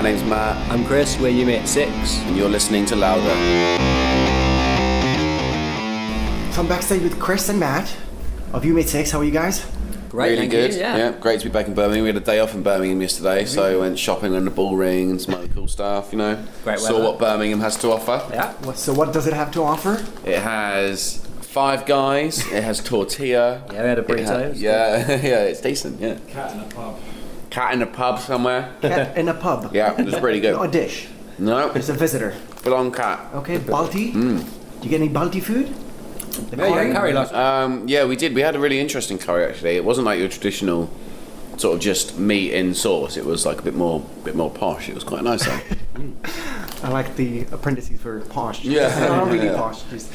My name's Matt. I'm Chris, we're YouMeAtSix. And you're listening to Louder. So I'm backstage with Chris and Matt of YouMeAtSix. How are you guys? Great, really good. You, yeah. Great to be back in Birmingham. We had a day off in Birmingham yesterday, so I went shopping on the bull ring and some other cool stuff, you know. Great weather. Saw what Birmingham has to offer. Yeah. So what does it have to offer? It has Five Guys, it has tortilla. Yeah, we had a burrito. Yeah, it's decent, yeah. Cat in a pub. Cat in a pub somewhere. Cat in a pub. Yeah, it was pretty good. Not a dish. No, It's a visitor. full on cat. Okay, Balti. Do you get any Balti food? The Curry last Yeah, we did. We had a really interesting curry actually. It wasn't like your traditional sort of just meat in sauce. It was like a bit more posh. It was quite nice though. I like the apprentices for posh. Yeah. Not really Yeah. posh, just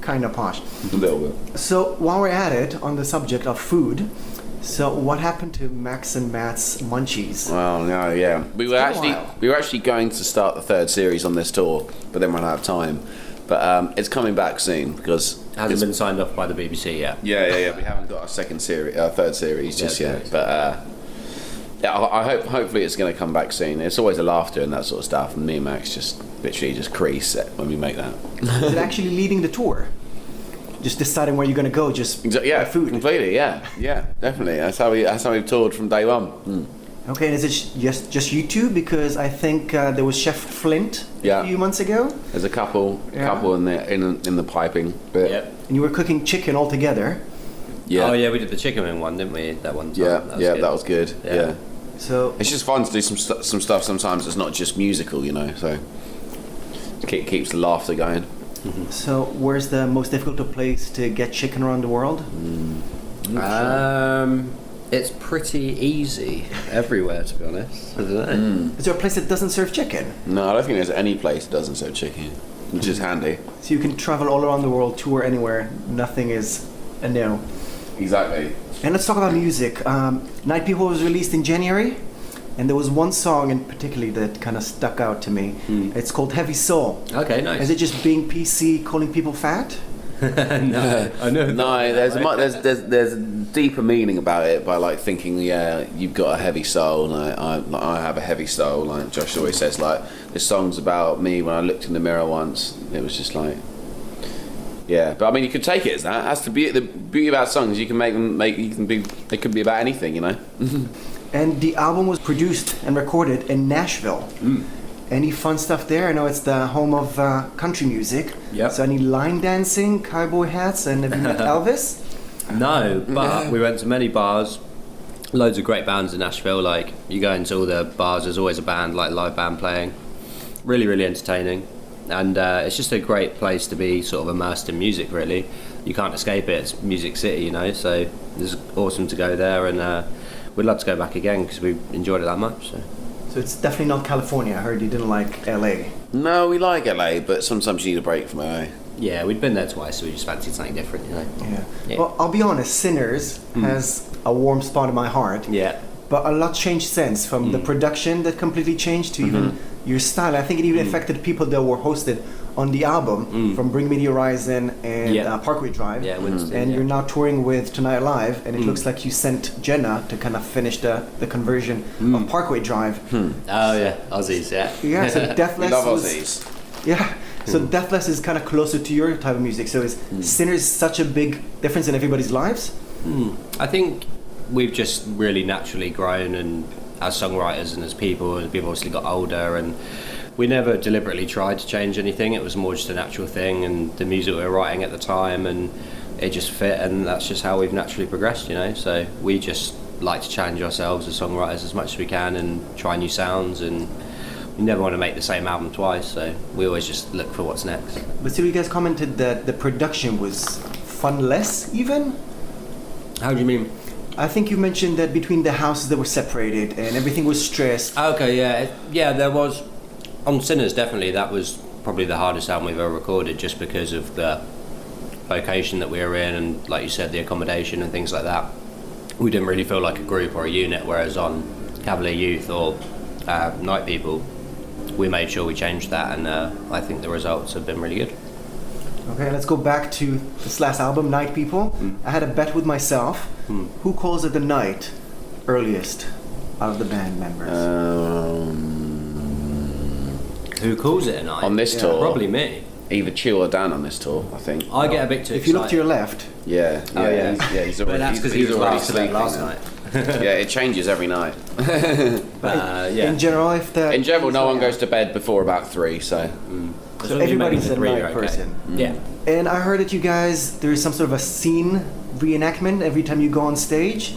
kind of posh. A little bit. So while we're at it, on the subject of food, so what happened to Max and Matt's munchies? Well, no, yeah. We were been a while. actually going to start the third series on this tour, but then ran out of time. But it's coming back soon because hasn't been signed off by the BBC yet. Yeah. We haven't got our third series just Yeah, yet. But yeah, I hope hopefully it's going to come back soon. It's always a laughter and that sort of stuff, and me and Max just literally just crease it when we make that. Is it actually leading the tour? Just deciding where you're going to go, just Yeah, by food? completely. Yeah, definitely. That's how we've toured from day one. Okay, and is it just you two? Because I think there was Chef Flint Yeah. a few months ago, There's a couple in the piping bit. Yep. and you were cooking chicken all together. Yeah. Oh yeah, we did the chicken wing one, didn't we? That one time. Yeah, that was good. Yeah. So It's just fun to do some stuff sometimes that's not just musical, you know, so it keeps the laughter going. So, where's the most difficult place to get chicken around the world? It's pretty easy everywhere, to be honest. I don't know. Is there a place that doesn't serve chicken? No, I don't think there's any place that doesn't serve chicken, which is handy. So you can travel all around the world, tour anywhere, nothing is a no. Exactly. And let's talk about music. Night People was released in January, and there was one song in particular that kind of stuck out to me. It's called Heavy Soul. Okay, nice. Is it just being PC, calling people fat? No, I know. No, there's a deeper meaning about it by like thinking, yeah, you've got a heavy soul. And I have a heavy soul. Like Josh always says, like this song's about me when I looked in the mirror once. It was just like, yeah. But I mean, you could take it as that. That's the beauty about songs. You can make them It could be about anything, you know. And the album was produced and recorded in Nashville. Any fun stuff there? I know it's the home of country music. Yep. So any line dancing, cowboy hats, and have you met Elvis? No, but we went to many bars. Loads of great bands in Nashville. Like you go into all the bars, there's always a band, like live band playing. Really, really entertaining, and it's just a great place to be sort of immersed in music. Really, you can't escape it. It's Music City, you know. So it's awesome to go there, and we'd love to go back again because we enjoyed it that much. So it's definitely not California. I heard you didn't like LA. No, we like LA, but sometimes you need a break from LA. Yeah, we'd been there twice, so we just fancied something different, you know. Yeah. Well, I'll be honest, Sinners has a warm spot in my heart. Yeah. But a lot changed since, from the production that completely changed to even your style. I think it even affected people that were hosted on the album, from Bring Me the Horizon and Parkway Drive. Yeah, Winston, and yeah. you're now touring with Tonight Alive, and it looks like you sent Jenna to kind of finish the conversion of Parkway Drive. Oh yeah, Aussies, yeah. Yeah, so We Deathless love was... Aussies. Yeah, so Deathless is kind of closer to your type of music. So is Sinners such a big difference in everybody's lives? I think we've just really naturally grown and as songwriters and as people, and we've obviously got older, and we never deliberately tried to change anything. It was more just a natural thing, and the music we were writing at the time, and it just fit, and that's just how we've naturally progressed, you know. So we just like to challenge ourselves as songwriters as much as we can and try new sounds, and we never want to make the same album twice, so we always just look for what's next. But still, you guys commented that the production was fun-less, even? How do you mean? I think you mentioned that between the houses that were separated and everything was stressed. Okay, yeah, there was on Sinners, definitely that was probably the hardest album we've ever recorded, just because of the location that we were in, and like you said, the accommodation and things like that. We didn't really feel like a group or a unit, whereas on Cavalier Youth or Night People, we made sure we changed that, and I think the results have been really good. Okay, let's go back to this last album, Night People. I had a bet with myself. Who calls it the night earliest out of the band members? Who calls it a night? On this tour? Probably me. Either Chill or Dan on this tour, I think. I get a bit too If you look to your left, Yeah. Oh, yeah. He's But already, that's because he he's was already last sleeping last now. night. Yeah, it changes every night. in general, if the In general, no one goes to bed before about 3, so. So everybody's a night okay. person. Yeah. And I heard that you guys, there is some sort of a scene reenactment every time you go on stage.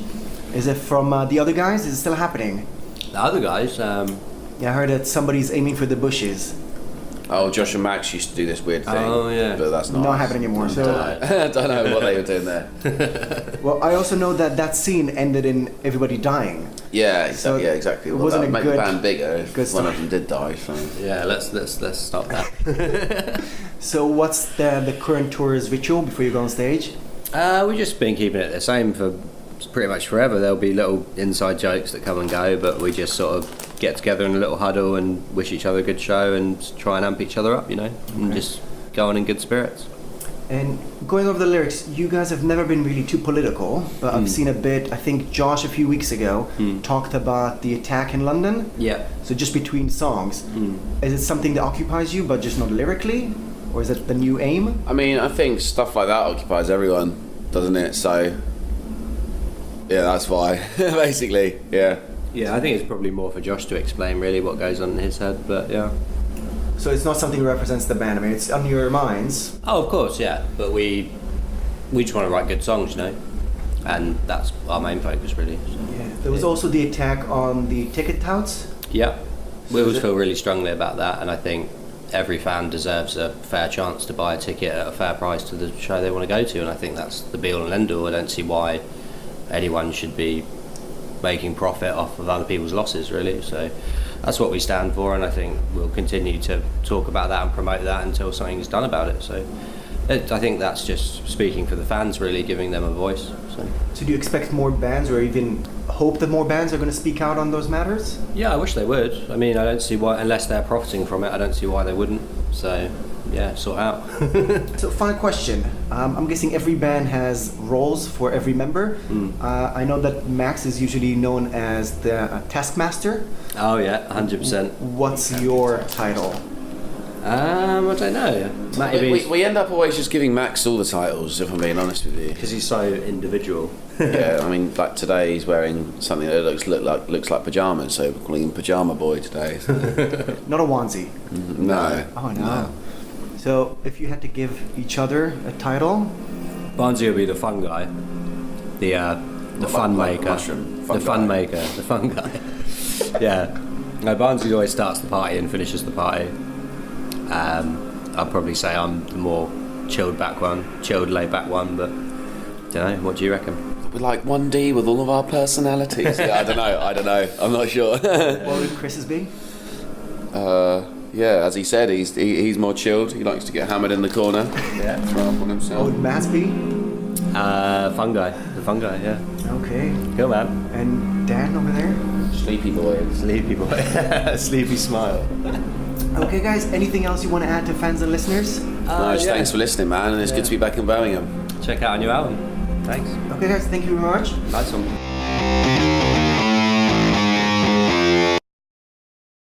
Is it from the other guys? Is it still happening? The other guys, Yeah, I heard that somebody's aiming for the bushes. Oh, Josh and Max used to do this weird thing. Oh, yeah. But that's not Not us. happening anymore. So, I don't know what they were doing there. well, I also know that that scene ended in everybody dying. Yeah, So yeah, exactly. it Well, wasn't that would a make the good- band bigger if good one story. of them did die. So. yeah. Let's stop that. So what's the current tour's ritual before you go on stage? We've just been keeping it the same for pretty much forever. There'll be little inside jokes that come and go, but we just sort of get together in a little huddle and wish each other a good show and try and amp each other up, and just go on in good spirits. And going over the lyrics, you guys have never been really too political, but I've seen a bit. I think Josh a few weeks ago talked about the attack in London. Yeah. So just between songs, is it something that occupies you, but just not lyrically, or is it the new aim? I mean, I think stuff like that occupies everyone, doesn't it? So, yeah, that's why, basically, yeah. Yeah, I think it's probably more for Josh to explain really what goes on in his head, but yeah. So it's not something that represents the band. I mean, it's on your minds. Oh, of course, yeah. But we just want to write good songs, and that's our main focus, really. So. Yeah. There was also the attack on the ticket touts. Yeah, we always feel really strongly about that, and I think every fan deserves a fair chance to buy a ticket at a fair price to the show they want to go to, and I think that's the be all and end all. I don't see why anyone should be making profit off of other people's losses, really. So that's what we stand for, and I think we'll continue to talk about that and promote that until something's done about it. So I think that's just speaking for the fans, really, giving them a voice. So do you expect more bands, or even hope that more bands are going to speak out on those matters? Yeah, I wish they would. I mean, I don't see why, unless they're profiting from it, I don't see why they wouldn't. So yeah, sort out. So final question. I'm guessing every band has roles for every member. I know that Max is usually known as the taskmaster. Oh yeah, 100%. What's your title? I don't know. Matty We end up always just giving Max all the titles, if I'm being honest with you. because he's so individual. Yeah, I mean, like today he's wearing something that looks like pajamas, so we're calling him Pajama Boy today. So. Not a onesie. No. Oh no. So if you had to give each other a title, Barnsley will be the fun guy, the fun like maker, mushroom, the fun maker, the fun guy. Yeah. No, Barnsley always starts the party and finishes the party. I'll probably say I'm the more chilled, laid back one, but don't know. What do you reckon? We're like 1D with all of our personalities. Yeah, I don't know. I'm not sure. what would Chris's be? Yeah, as he said, he's more chilled. He likes to get hammered in the corner. Yeah. Throw up on What himself. would Matt's be? Fun guy, the fun guy. Yeah. Okay. Cool, man. And Dan over there? Sleepy boy. Sleepy boy. Sleepy smile. Okay, guys, anything else you want to add to fans and listeners? Nice, yeah. thanks for listening, man, and it's good to be back in Birmingham. Check out our new album. Thanks. Okay, guys, thank you very much. Nice one.